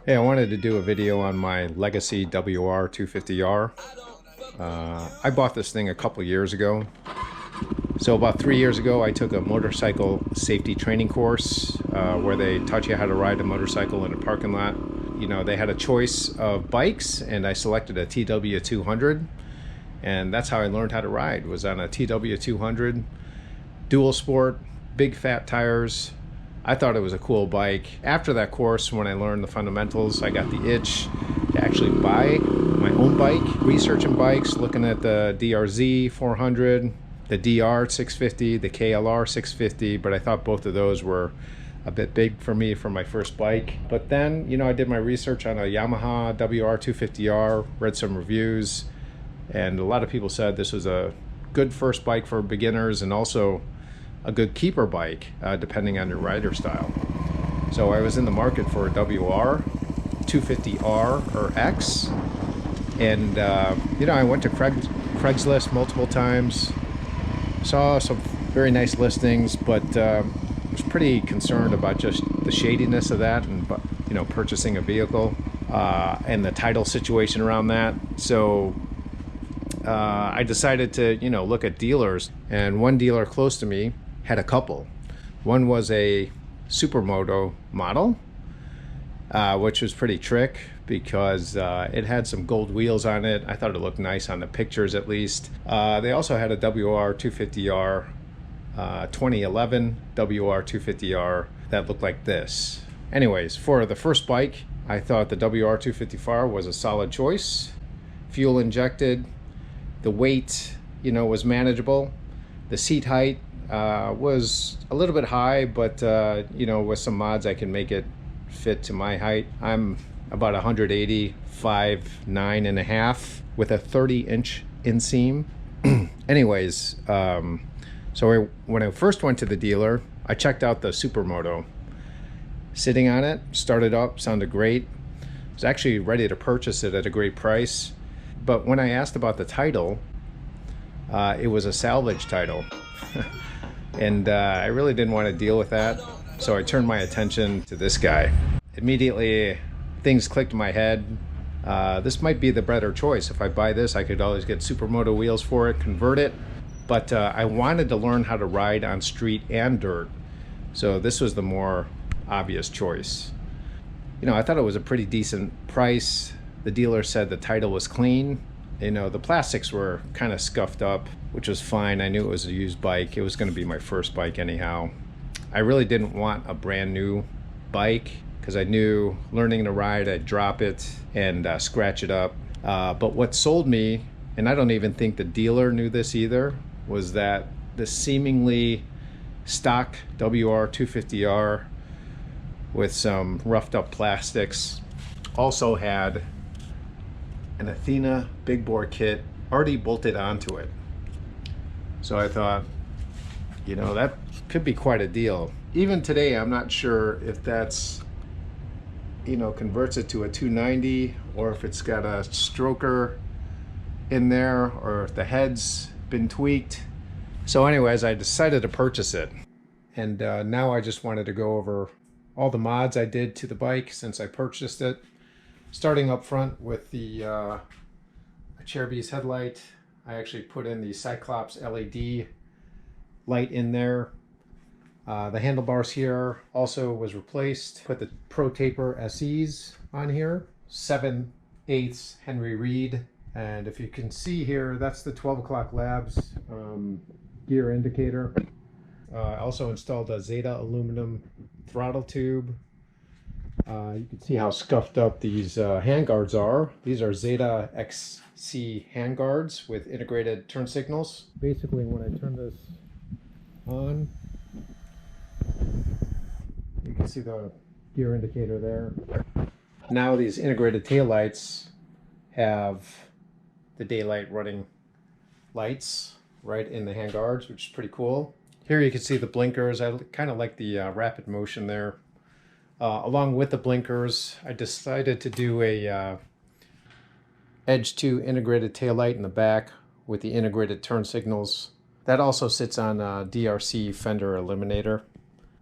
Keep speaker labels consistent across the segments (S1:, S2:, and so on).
S1: Hey, I wanted to do a video on my Legacy WR250R. I bought this thing a couple years ago. So about 3 years ago, I took a motorcycle safety training course where they taught you how to ride a motorcycle in a parking lot. You know, they had a choice of bikes, and I selected a TW200, and that's how I learned how to ride, was on a TW200, dual sport, big fat tires. I thought it was a cool bike. After that course, when I learned the fundamentals, I got the itch to actually buy my own bike, researching bikes, looking at the DRZ 400, the DR 650, the KLR 650, but I thought both of those were a bit big for me for my first bike. But then, you know, I did my research on a Yamaha WR250R, read some reviews, and a lot of people said this was a good first bike for beginners and also a good keeper bike, depending on your rider style. So I was in the market for a WR250R or X, and you know, I went to Craigslist multiple times, saw some very nice listings, but was pretty concerned about just the shadiness of that, and you know, purchasing a vehicle and the title situation around that. So I decided to, you know, look at dealers, and one dealer close to me had a couple. One was a supermoto model, which was pretty trick because it had some gold wheels on it. I thought it looked nice on the pictures, at least. They also had a WR250R 2011 WR250R that looked like this. Anyways, for the first bike, I thought the WR250R was a solid choice. Fuel injected, the weight, you know, was manageable. The seat height was a little bit high, but you know, with some mods I can make it fit to my height. I'm about 185, 9.5 with a 30-inch inseam. Anyways, so when I first went to the dealer, I checked out the Supermoto. Sitting on it, started up, sounded great. I was actually ready to purchase it at a great price, but when I asked about the title, it was a salvage title. And I really didn't want to deal with that, so I turned my attention to this guy. Immediately, things clicked in my head. This might be the better choice. If I buy this, I could always get supermoto wheels for it, convert it. But I wanted to learn how to ride on street and dirt, so this was the more obvious choice. You know, I thought it was a pretty decent price. The dealer said the title was clean. You know, the plastics were kind of scuffed up, which was fine. I knew it was a used bike. It was going to be my first bike anyhow. I really didn't want a brand new bike because I knew learning to ride, I'd drop it and scratch it up. But what sold me, and I don't even think the dealer knew this either, was that the seemingly stock WR250R with some roughed up plastics also had an Athena big bore kit already bolted onto it. So I thought, you know, that could be quite a deal. Even today, I'm not sure if that's, you know, converts it to a 290 or if it's got a stroker in there or if the head's been tweaked. So anyways, I decided to purchase it. And now I just wanted to go over all the mods I did to the bike since I purchased it. Starting up front with the Cherubi's headlight. I actually put in the Cyclops LED light in there. The handlebars here also was replaced. Put the Pro Taper SEs on here. 7/8 Henry Reed. And if you can see here, that's the 12 o'clock Labs gear indicator. I also installed a Zeta aluminum throttle tube. You can see how scuffed up these handguards are. These are Zeta XC handguards with integrated turn signals. Basically, when I turn this on, you can see the gear indicator there. Now these integrated taillights have the daylight running lights right in the handguards, which is pretty cool. Here you can see the blinkers. I kind of like the rapid motion there. Along with the blinkers, I decided to do a Edge 2 integrated taillight in the back with the integrated turn signals. That also sits on a DRC fender eliminator.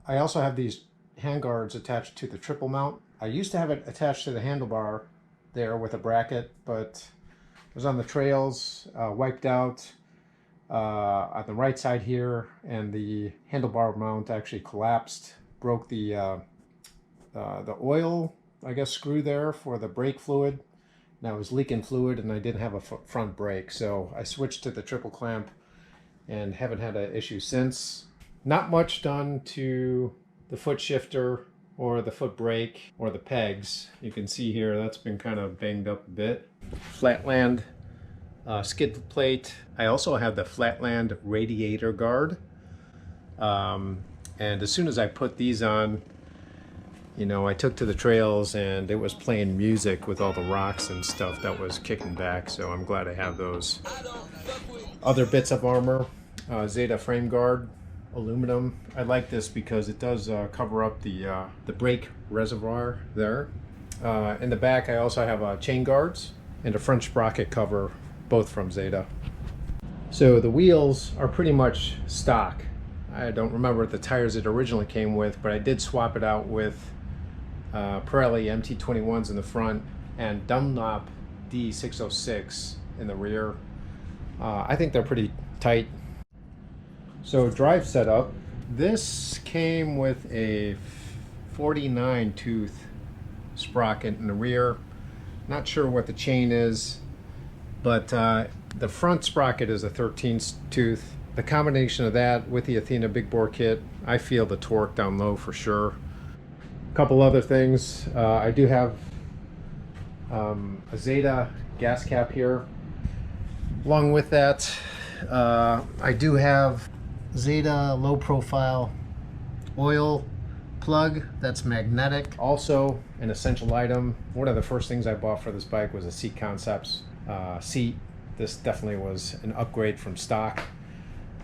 S1: I also have these handguards attached to the triple mount I used to have it attached to the handlebar there with a bracket, but it was on the trails, wiped out on the right side here, and the handlebar mount actually collapsed, broke the oil, I guess, screw there for the brake fluid. Now it was leaking fluid, and I didn't have a front brake, so I switched to the triple clamp and haven't had an issue since. Not much done to the foot shifter or the foot brake or the pegs. You can see here that's been kind of banged up a bit. Flatland skid plate. I also have the Flatland radiator guard. And as soon as I put these on, you know, I took to the trails and it was playing music with all the rocks and stuff that was kicking back, so I'm glad I have those. Other bits of armor, Zeta frame guard, aluminum. I like this because it does cover up the brake reservoir there. In the back I also have chain guards and a front sprocket cover, both from Zeta. So the wheels are pretty much stock. I don't remember the tires it originally came with, but I did swap it out with Pirelli MT21s in the front and Dunlop D606 in the rear. I think they're pretty tight. So drive setup. This came with a 49 tooth sprocket in the rear. Not sure what the chain is, but the front sprocket is a 13 tooth. The combination of that with the Athena big bore kit, I feel the torque down low for sure. A couple other things. I do have a Zeta gas cap here. Along with that, I do have Zeta low profile oil plug that's magnetic. Also an essential item. One of the first things I bought for this bike was a Seat Concepts seat. This definitely was an upgrade from stock,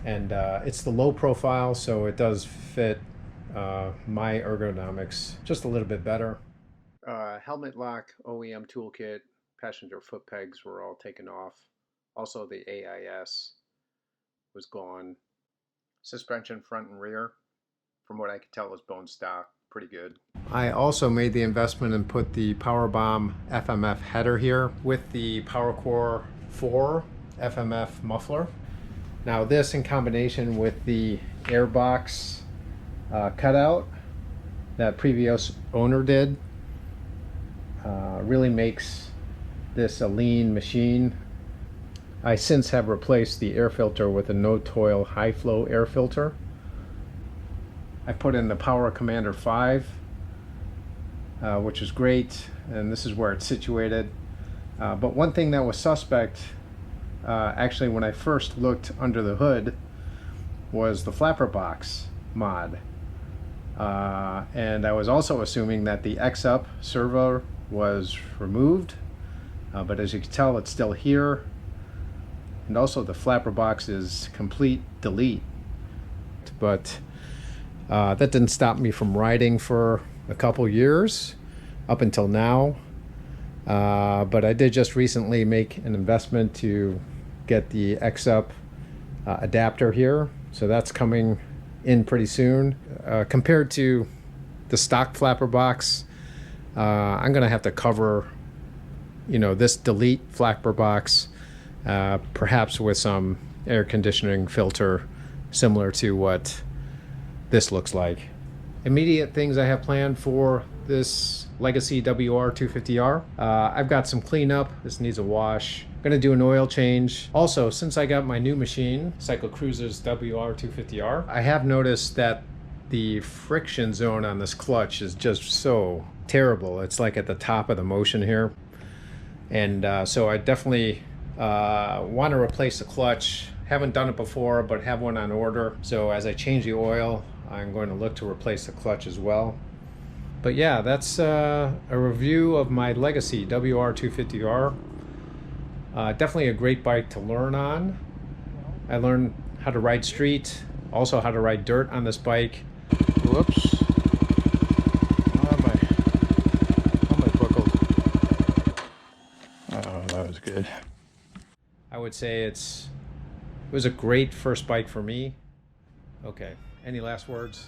S1: and it's the low profile, so it does fit my ergonomics just a little bit better. Helmet lock, OEM toolkit, passenger foot pegs were all taken off. Also the AIS was gone. Suspension front and rear, from what I could tell, was bone stock, pretty good. I also made the investment and put the Powerbomb FMF header here with the PowerCore 4 FMF muffler. Now this, in combination with the airbox cutout that previous owner did, really makes this a lean machine. I since have replaced the air filter with a no-toil high-flow air filter. I put in the Power Commander 5, which is great, and this is where it's situated. But one thing that was suspect, actually when I first looked under the hood, was the flapper box mod. And I was also assuming that the X-Up servo was removed, but as you can tell, it's still here. And also the flapper box is complete delete. But that didn't stop me from riding for a couple years up until now. But I did just recently make an investment to get the X-Up adapter here. So that's coming in pretty soon. Compared to the stock flapper box, I'm gonna have to cover, you know, this delete flapper box, perhaps with some air conditioning filter similar to what this looks like. Immediate things I have planned for this Legacy WR250R. I've got some cleanup. This needs a wash. I'm gonna do an oil change. Also, since I got my new machine, Cycle Cruiser's WR250R, I have noticed that the friction zone on this clutch is just so terrible. It's like at the top of the motion here. And so I definitely want to replace the clutch. Haven't done it before, but have one on order. So as I change the oil, I'm going to look to replace the clutch as well. But yeah, that's a review of my Legacy WR250R. Definitely a great bike to learn on. I learned how to ride street, also how to ride dirt on this bike. Whoops. How am I buckled? Oh, that was good. I would say it was a great first bike for me. Okay, any last words?